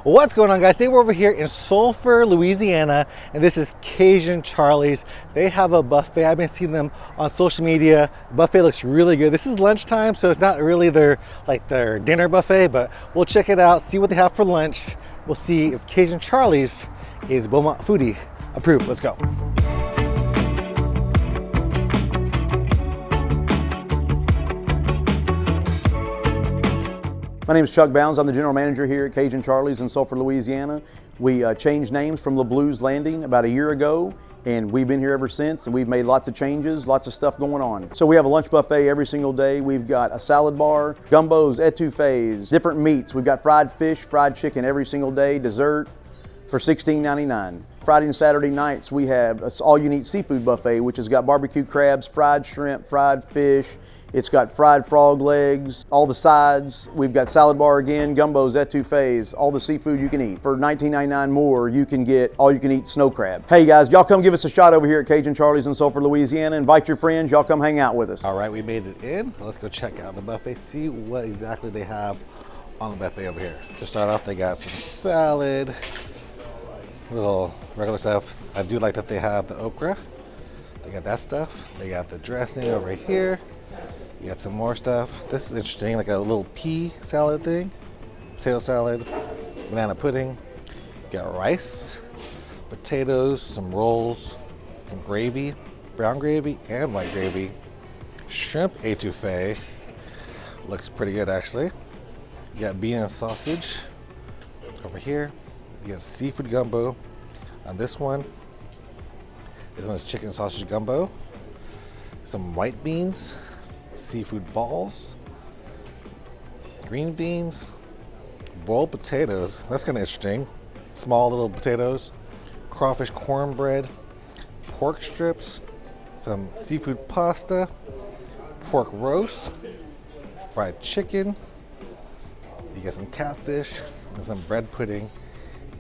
What's going on, guys? Today we're over here in Sulphur, Louisiana, and this is Cajun Charlies. They have a buffet. I've been seeing them on social media. The buffet looks really good. This is lunchtime, so it's not really their dinner buffet, but we'll check it out, see what they have for lunch. We'll see if Cajun Charlies is Beaumont foodie approved. Let's go. My name is Chuck Bounds. I'm the general manager here at Cajun Charlies in Sulphur, Louisiana. We changed names from LeBlue's Landing about a year ago, and we've been here ever since, and we've made lots of changes, lots of stuff going on. So we have a lunch buffet every single day. We've got a salad bar, gumbos, etouffees, different meats. We've got fried fish, fried chicken every single day, dessert for $16.99. Friday and Saturday nights, we have an all-you-can-eat seafood buffet, which has got barbecue crabs, fried shrimp, fried fish. It's got fried frog legs, all the sides. We've got salad bar again, gumbos, etouffees, all the seafood you can eat. For $19.99 more, you can get all-you-can-eat snow crab. Hey guys, y'all come give us a shot over here at Cajun Charlies in Sulphur, Louisiana. Invite your friends, y'all come hang out with us. All right, we made it in. Let's go check out the buffet, see what exactly they have on the buffet over here. To start off, they got some salad, little regular stuff. I do like that they have the okra. They got that stuff. They got the dressing over here. You got some more stuff. This is interesting, like a little pea salad thing. Potato salad, banana pudding. You got rice, potatoes, some rolls, some gravy, brown gravy and white gravy. Shrimp etouffee. Looks pretty good actually. You got bean and sausage over here. You got seafood gumbo on this one. This one is chicken sausage gumbo. Some white beans. Seafood balls, green beans, boiled potatoes. That's kind of interesting. Small little potatoes, crawfish cornbread, pork strips, some seafood pasta, pork roast, fried chicken. You get some catfish and some bread pudding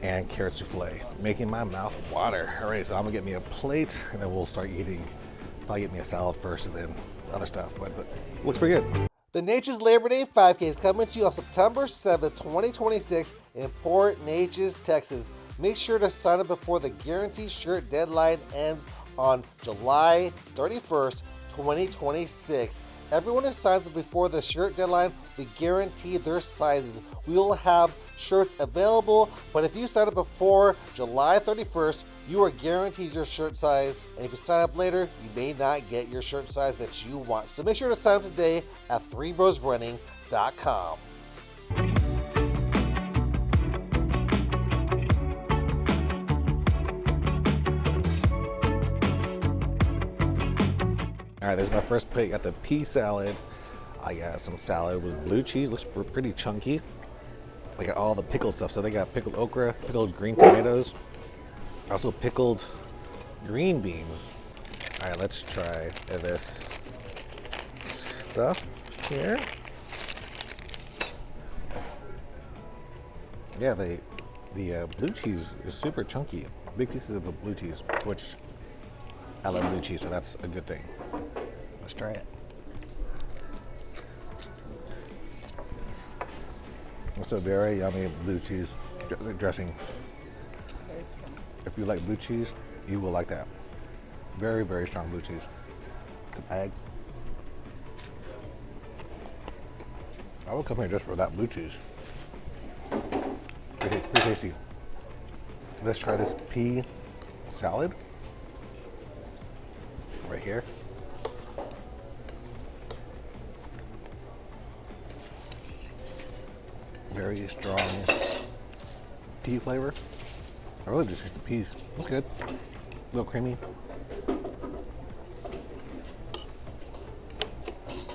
and carrot souffle. Making my mouth water. All right, so I'm gonna get me a plate and then we'll start eating. Probably get me a salad first and then other stuff, but looks pretty good. The Nature's Labor Day 5K is coming to you on September 7th, 2026 in Port Neches, Texas. Make sure to sign up before the guaranteed shirt deadline ends on July 31st, 2026. Everyone who signs up before the shirt deadline, we guarantee their sizes. We will have shirts available, but if you sign up before July 31st, you are guaranteed your shirt size, and if you sign up later, you may not get your shirt size that you want. So make sure to sign up today at 3brosrunning.com. All right, there's my first plate. Got the pea salad. I got some salad with blue cheese. Looks pretty chunky. I got all the pickled stuff. So they got pickled okra, pickled green tomatoes, also pickled green beans. All right, let's try this stuff here. Yeah, the blue cheese is super chunky. Big pieces of the blue cheese, which I love blue cheese, so that's a good thing. Let's try it. It's a very yummy blue cheese dressing. If you like blue cheese, you will like that. Very, very strong blue cheese. The egg. I would come here just for that blue cheese. Pretty tasty. Let's try this pea salad. Right here. Very strong pea flavor. I really just use the peas. It's good. A little creamy. And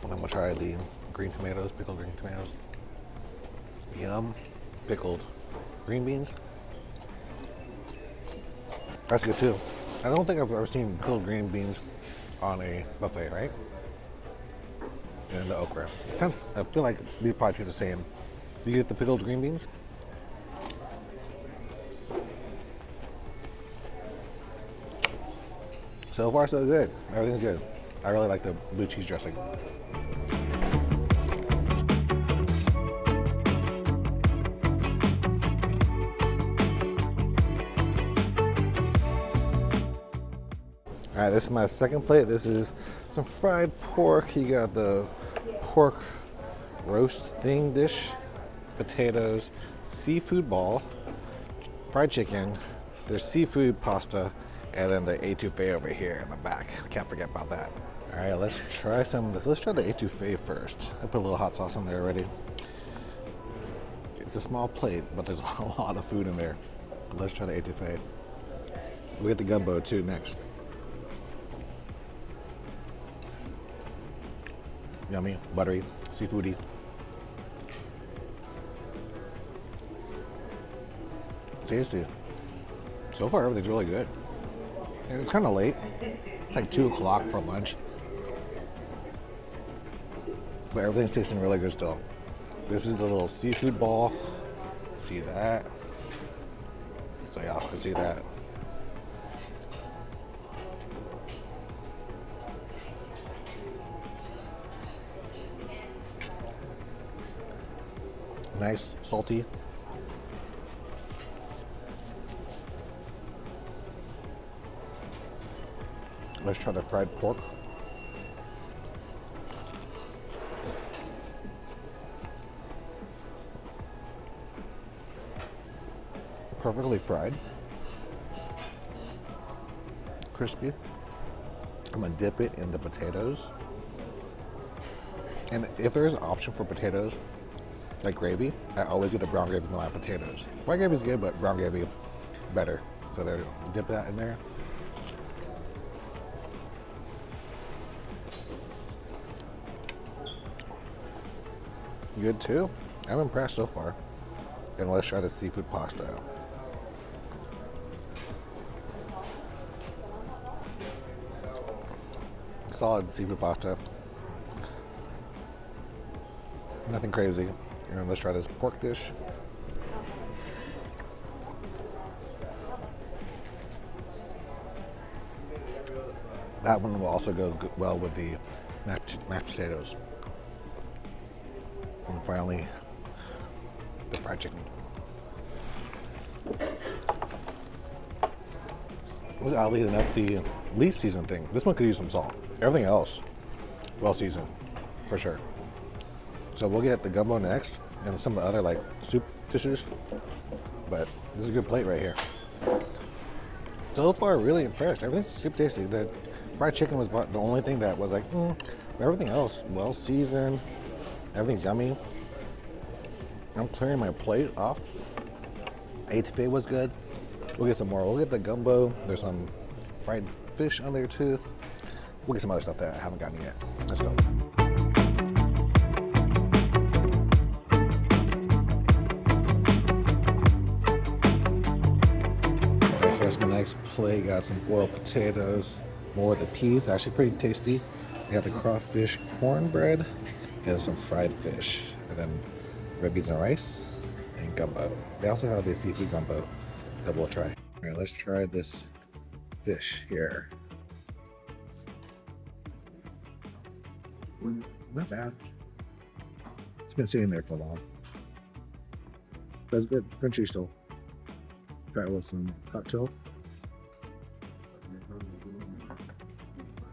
then we'll try the green tomatoes, pickled green tomatoes. Yum. Pickled green beans. That's good too. I don't think I've ever seen pickled green beans on a buffet, right? And the okra. I feel like these probably taste the same. Do you get the pickled green beans? So far, so good. Everything's good. I really like the blue cheese dressing. All right, this is my second plate. This is some fried pork. You got the pork roast thing dish, potatoes, seafood ball, fried chicken, there's seafood pasta, and then the etouffee over here in the back. Can't forget about that. All right, let's try some of this. Let's try the etouffee first. I put a little hot sauce in there already. It's a small plate, but there's a lot of food in there. Let's try the etouffee. We'll get the gumbo too next. Yummy, buttery, seafoody. Tasty. So far, everything's really good. And it's kind of late. It's like 2 o'clock for lunch. But everything's tasting really good still. This is the little seafood ball. See that? So yeah, you can see that. Nice, salty. Let's try the fried pork. Perfectly fried. Crispy. I'm gonna dip it in the potatoes. And if there's an option for potatoes, like gravy, I always get the brown gravy with my potatoes. White gravy is good, but brown gravy better. So there, dip that in there. Good too. I'm impressed so far. And let's try the seafood pasta. Solid seafood pasta. Nothing crazy. And let's try this pork dish. That one will also go well with the mashed potatoes. And finally, the fried chicken. It was oddly enough the least seasoned thing. This one could use some salt. Everything else, well seasoned, for sure. So we'll get the gumbo next, and some of the other like soup dishes. But this is a good plate right here. So far, really impressed. Everything's super tasty. The fried chicken was the only thing that was like, everything else well seasoned. Everything's yummy. I'm clearing my plate off. Etouffee was good. We'll get some more. We'll get the gumbo. There's some fried fish on there too. We'll get some other stuff that I haven't gotten yet. Let's go. Okay, here's a nice plate. Got some boiled potatoes. More of the peas. Actually pretty tasty. We got the crawfish cornbread and some fried fish. And then red beans and rice and gumbo. They also have this seafood gumbo that we'll try. All right, let's try this fish here. Not bad. It's been sitting there for a while. That's good. Crunchy still. Try it with some cocktail.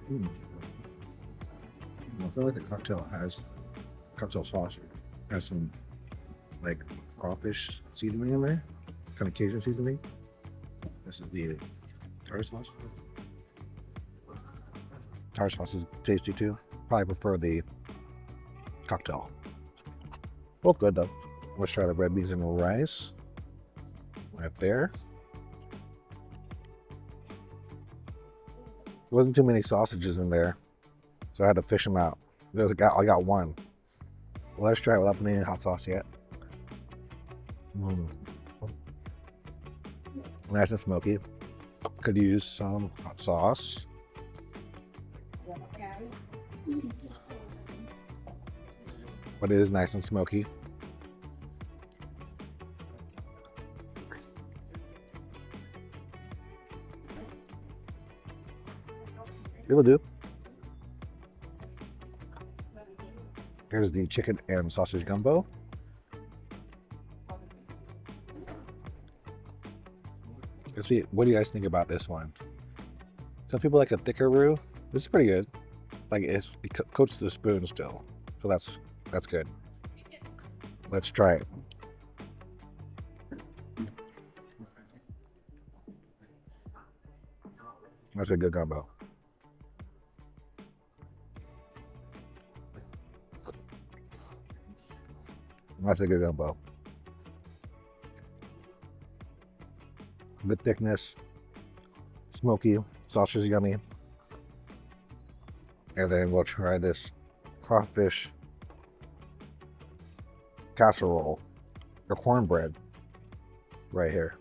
I feel like the cocktail sauce has some like crawfish seasoning in there, kind of Cajun seasoning. This is the tartar sauce. Tartar sauce is tasty too. Probably prefer the cocktail. Both good though. Let's try the red beans and rice. Right there. There wasn't too many sausages in there, so I had to fish them out. I got one. Well, let's try it without putting any hot sauce yet. Nice and smoky. Could use some hot sauce. But it is nice and smoky. It'll do. Here's the chicken and sausage gumbo. Let's see, what do you guys think about this one? Some people like a thicker roux. This is pretty good. Like it coats the spoon still, so that's good. Let's try it. That's a good gumbo. That's a good gumbo. Good thickness, smoky, sausage is yummy. And then we'll try this crawfish casserole or cornbread right here.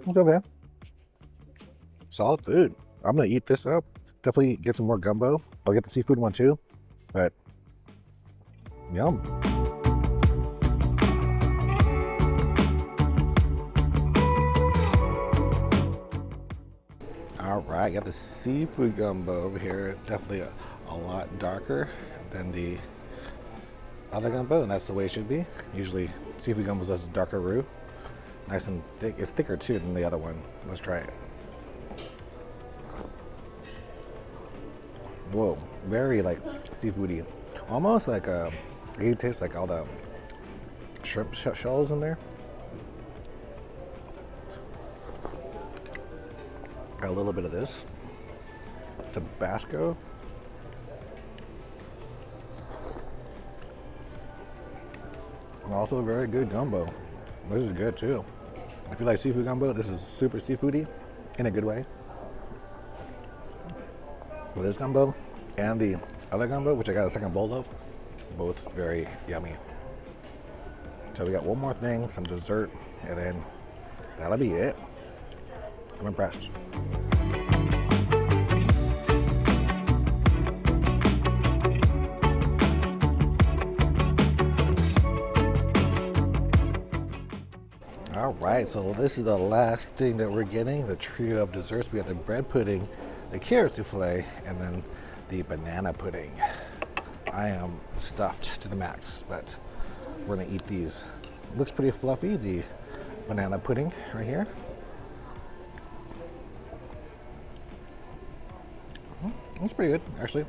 It's okay. Solid food. I'm gonna eat this up. Definitely get some more gumbo. I'll get the seafood one too, but yum. All right, got the seafood gumbo over here. Definitely a lot darker than the other gumbo, and that's the way it should be. Usually seafood gumbo does a darker roux. Nice and thick. It's thicker too than the other one. Let's try it. Whoa, very like seafoody. Almost like you taste like all the shrimp shells in there. Got a little bit of this. Tabasco. And also a very good gumbo. This is good too. If you like seafood gumbo, this is super seafoody in a good way. With this gumbo and the other gumbo, which I got a second bowl of, both very yummy. So we got one more thing, some dessert, and then that'll be it. I'm impressed. All right, so this is the last thing that we're getting, the trio of desserts. We got the bread pudding, the carrot souffle, and then the banana pudding. I am stuffed to the max, but we're gonna eat these. It looks pretty fluffy, the banana pudding right here. It's pretty good, actually.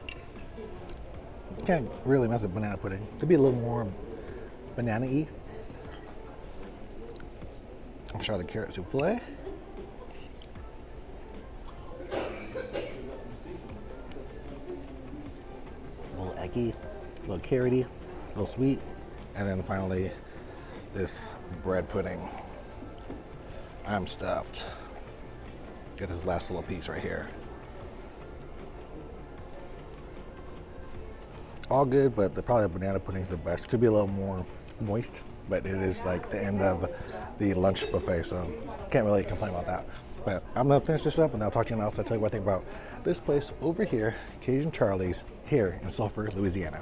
Can't really mess with banana pudding. Could be a little more banana-y. I'll try the carrot souffle. A little eggy, a little carroty, a little sweet. And then finally, this bread pudding. I'm stuffed. Get this last little piece right here. All good, but probably the banana pudding is the best. Could be a little more moist, but it is like the end of the lunch buffet, so can't really complain about that. But I'm gonna finish this up and I'll talk to you else. I'll tell you what I think about this place over here, Cajun Charlies, here in Sulphur, Louisiana.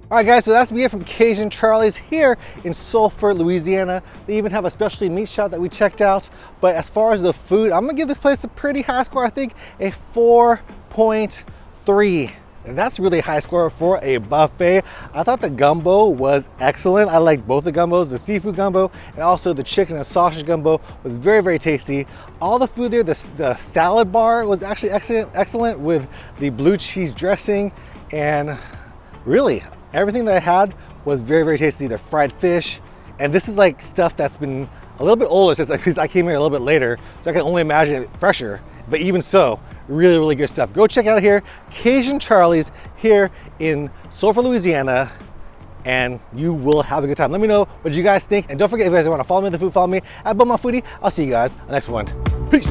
All right, guys, so that's it from Cajun Charlies here in Sulphur, Louisiana. They even have a specialty meat shop that we checked out. But as far as the food, I'm gonna give this place a pretty high score. I think a 4.3. And that's really a high score for a buffet. I thought the gumbo was excellent. I liked both the gumbos, the seafood gumbo and also the chicken and sausage gumbo was very, very tasty. All the food there, the salad bar was actually excellent with the blue cheese dressing, and really, everything that I had was very, very tasty. The fried fish, and this is like stuff that's been a little bit older since I came here a little bit later, so I can only imagine it fresher. But even so, really, really good stuff. Go check out here, Cajun Charlies here in Sulphur, Louisiana, and you will have a good time. Let me know what you guys think, and don't forget, if you guys want to follow me on the food, follow me at Beaumont Foodie. I'll see you guys on the next one. Peace.